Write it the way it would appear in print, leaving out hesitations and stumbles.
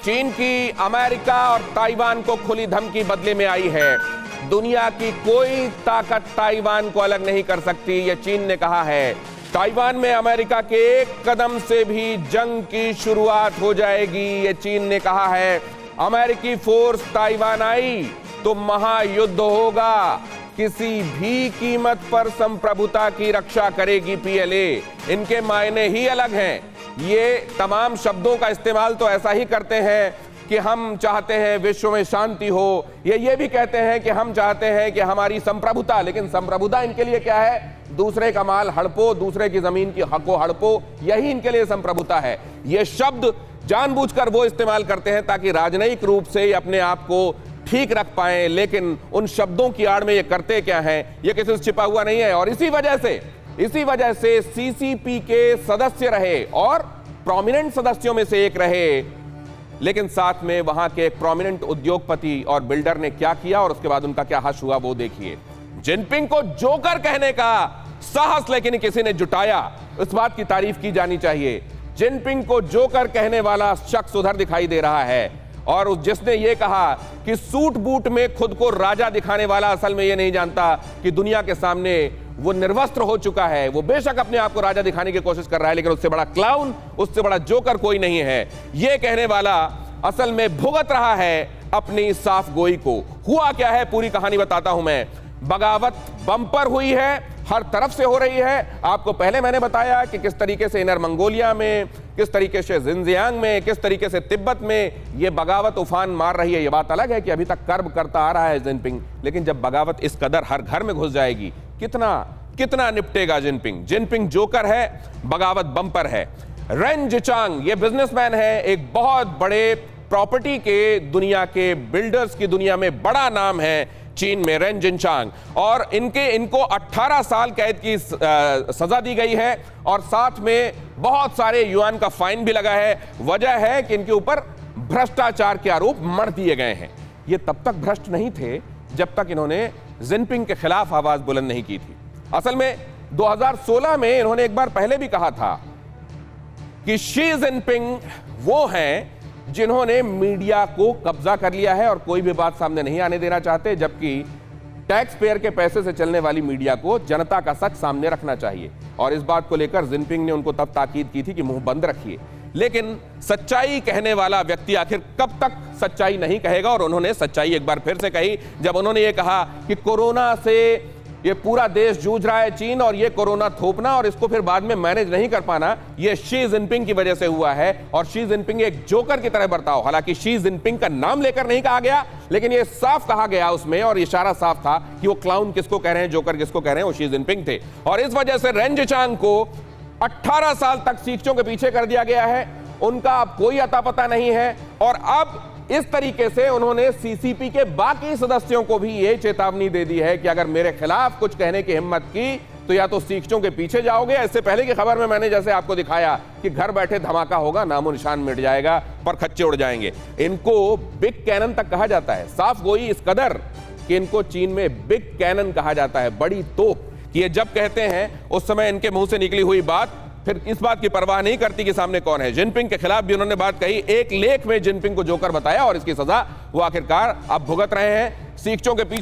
चीन की अमेरिका और ताइवान को खुली धमकी बदले में आई है। दुनिया की कोई ताकत ताइवान को अलग नहीं कर सकती, यह चीन ने कहा है। ताइवान में अमेरिका के एक कदम से भी जंग की शुरुआत हो जाएगी, यह चीन ने कहा है। अमेरिकी फोर्स ताइवान आई तो महायुद्ध होगा, किसी भी कीमत पर संप्रभुता की रक्षा करेगी पीएलए। इनके मायने ही अलग हैं। ये तमाम शब्दों का इस्तेमाल तो ऐसा ही करते हैं कि हम चाहते हैं विश्व में शांति हो, ये भी कहते हैं कि हम चाहते हैं कि हमारी संप्रभुता, लेकिन संप्रभुता इनके लिए क्या है? दूसरे का माल हड़पो, दूसरे की जमीन की हको हड़पो, यही इनके लिए संप्रभुता है। ये शब्द जानबूझकर वो इस्तेमाल करते हैं ताकि राजनयिक रूप से अपने आप को ठीक रख पाएं, लेकिन उन शब्दों की आड़ में ये करते क्या हैं, ये किसी से छिपा हुआ नहीं है। और इसी वजह से सीसीपी के सदस्य रहे और प्रोमिनेंट सदस्यों में से एक रहे, लेकिन साथ में वहां के एक प्रोमिनेंट उद्योगपति और बिल्डर ने क्या किया और उसके बाद उनका क्या हश्र हुआ वो देखिए। जिनपिंग को जोकर कहने का साहस लेकिन किसी ने जुटाया, इस बात की तारीफ की जानी चाहिए। जिनपिंग को जोकर कहने वाला शख्स उधर दिखाई दे रहा है, और जिसने ये कहा कि सूट बूट में खुद को राजा दिखाने वाला असल में ये नहीं जानता कि दुनिया के सामने वो निर्वस्त्र हो चुका है। वो बेशक अपने आप को राजा दिखाने की कोशिश कर रहा है, लेकिन उससे बड़ा क्लाउन, उससे बड़ा जोकर कोई नहीं है। ये कहने वाला असल में भुगत रहा है अपनी साफ गोई को। हुआ क्या है, पूरी कहानी बताता हूं मैं। बगावत बम्पर हुई है, हर तरफ से हो रही है। आपको पहले मैंने बताया कि किस तरीके से इनर मंगोलिया में, किस तरीके से जिनजियांग में, किस तरीके से तिब्बत में ये बगावत उफान मार रही है। ये बात अलग है कि अभी तक कर्ब करता आ रहा है जिनपिंग, लेकिन जब बगावत इस कदर हर घर में घुस जाएगी, कितना निपटेगा जिनपिंग। जिनपिंग जोकर है, बगावत बम्पर है। रेन जिचांग ये बिजनेसमैन है, एक बहुत बड़े प्रॉपर्टी के दुनिया के बिल्डर्स की दुनिया में बड़ा नाम है चीन में, रेन जिचांग। और इनको 18 साल कैद की सजा दी गई है और साथ में बहुत सारे युआन का फाइन भी लगा है। वजह है कि इनके ऊपर भ्रष्टाचार के आरोप मढ़ दिए गए हैं। ये तब तक भ्रष्ट नहीं थे जब तक इन्होंने जिनपिंग के खिलाफ आवाज बुलंद नहीं की थी। असल में 2016 में इन्होंने एक बार पहले भी कहा था कि शी जिनपिंग वो हैं जिन्होंने मीडिया को कब्जा कर लिया है और कोई भी बात सामने नहीं आने देना चाहते, जबकि टैक्स पेयर के पैसे से चलने वाली मीडिया को जनता का सच सामने रखना चाहिए। और इस बात को लेकर जिनपिंग ने उनको तब ताकीद की थी कि मुंह बंद रखिए। लेकिन सच्चाई कहने वाला व्यक्ति आखिर कब तक सच्चाई नहीं कहेगा, और उन्होंने सच्चाई एक बार फिर से कही जब उन्होंने ये कहा कि कोरोना से ये पूरा देश जूझ रहा है चीन, और ये कोरोना थोपना और इसको फिर बाद में मैनेज नहीं कर पाना, ये शी जिनपिंग की वजह से हुआ है। और शी जिनपिंग एक जोकर की तरह बर्ताव, हालांकि शी जिनपिंग का नाम लेकर नहीं कहा गया, लेकिन ये साफ कहा गया उसमें, और इशारा साफ था कि वो क्लाउन किसको कह रहे हैं, जोकर किसको कह रहे हैं, वो शी जिनपिंग थे। और इस वजह से रेन जिचांग को 18 साल तक शिक्षकों के पीछे कर दिया गया है। उनका अब कोई अता पता नहीं है। और अब इस तरीके से उन्होंने सीसीपी के बाकी सदस्यों को भी यह चेतावनी दे दी है कि अगर मेरे खिलाफ कुछ कहने की हिम्मत की तो या तो शिक्षकों के पीछे जाओगे। इससे पहले की खबर में मैंने जैसे आपको दिखाया कि घर बैठे धमाका होगा, नामो निशान मिट जाएगा, पर खच्चे उड़ जाएंगे। इनको बिग कैनन तक कहा जाता है, साफ गोई इस कदर कि इनको चीन में बिग कैनन कहा जाता है, बड़ी तोप। कि ये जब कहते हैं उस समय इनके मुंह से निकली हुई बात फिर इस बात की परवाह नहीं करती कि सामने कौन है। जिनपिंग के खिलाफ भी उन्होंने बात कही, एक लेख में जिनपिंग को जोकर बताया, और इसकी सजा वो आखिरकार अब भुगत रहे हैं। शिक्षकों के पीछे